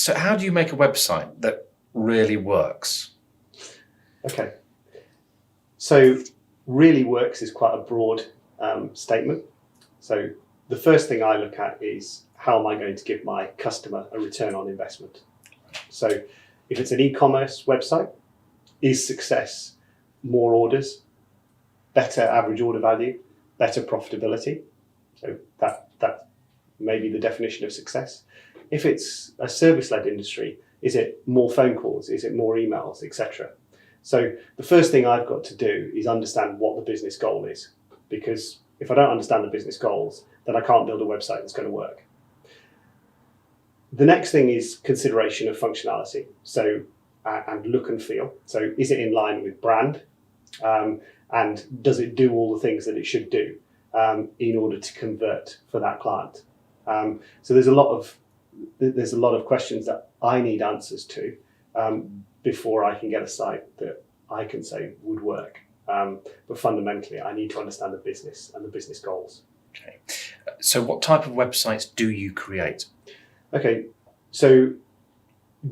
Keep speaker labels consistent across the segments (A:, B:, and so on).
A: So how do you make a website that really works?
B: Okay. So really works is quite a broad statement. So the first thing I look at is how am I going to give my customer a return on investment? So if it's an e-commerce website, is success more orders, better average order value, better profitability? So that may be the definition of success. If it's a service-led industry, is it more phone calls? Is it more emails, etc.? So the first thing I've got to do is understand what the business goal is, because if I don't understand the business goals, then I can't build a website that's going to work. The next thing is consideration of functionality, so and look and feel. So is it in line with brand, and does it do all the things that it should do in order to convert for that client? So there's a lot of questions that I need answers to before I can get a site that I can say would work. But fundamentally, I need to understand the business and the business goals.
A: Okay. So what type of websites do you create? Okay,
B: so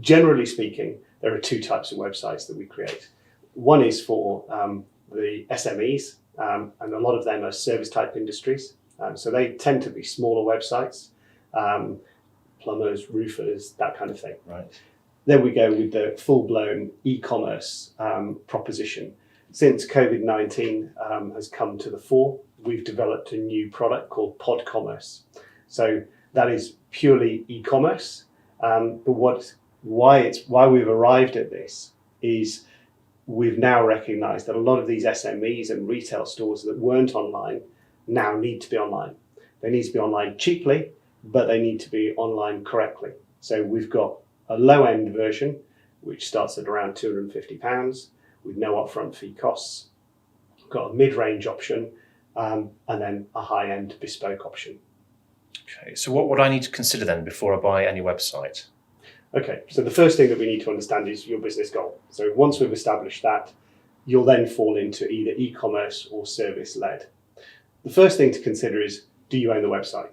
B: generally speaking, there are two types of websites that we create. One is for the SMEs, and a lot of them are service type industries. So they tend to be smaller websites, plumbers, roofers, that kind of thing.
A: Right.
B: Then we go with the full-blown e-commerce proposition. Since COVID-19 has come to the fore, we've developed a new product called Pod Commerce. So that is purely e-commerce. But why we've arrived at this is we've now recognized that a lot of these SMEs and retail stores that weren't online now need to be online. They need to be online cheaply, but they need to be online correctly. So we've got a low-end version, which starts at around £250 with no upfront fee costs. We've got a mid-range option, and then a high-end bespoke option.
A: Okay, so what would I need to consider then before I buy any website?
B: Okay, so the first thing that we need to understand is your business goal. So once we've established that, you'll then fall into either e-commerce or service-led. The first thing to consider is, do you own the website?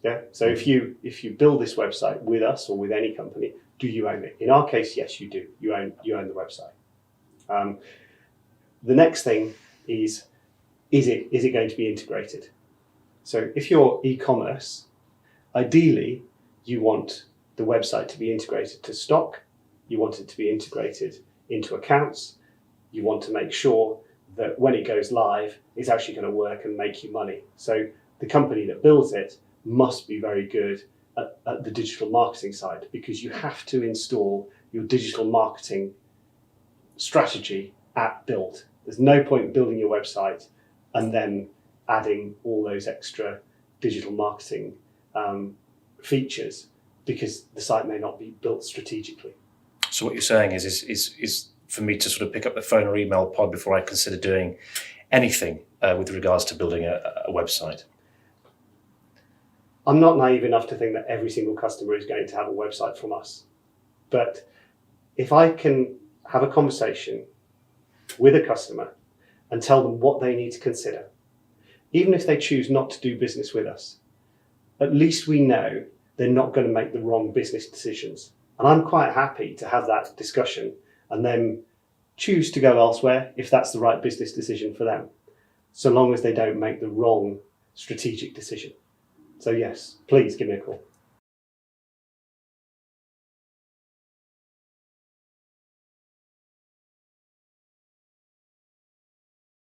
B: Yeah. So if you build this website with us or with any company, do you own it? In our case, yes, you do. You own the website. The next thing is it going to be integrated? So if you're e-commerce, ideally you want the website to be integrated to stock. You want it to be integrated into accounts. You want to make sure that when it goes live, it's actually going to work and make you money. So the company that builds it must be very good at the digital marketing side, because you have to install your digital marketing strategy at build. There's no point building your website and then adding all those extra digital marketing features, because the site may not be built strategically.
A: So what you're saying is for me to sort of pick up the phone or email Pod before I consider doing anything with regards to building a website?
B: I'm not naive enough to think that every single customer is going to have a website from us. But if I can have a conversation with a customer and tell them what they need to consider, even if they choose not to do business with us, at least we know they're not going to make the wrong business decisions. And I'm quite happy to have that discussion and then choose to go elsewhere if that's the right business decision for them, so long as they don't make the wrong strategic decision. So yes, please give me a call.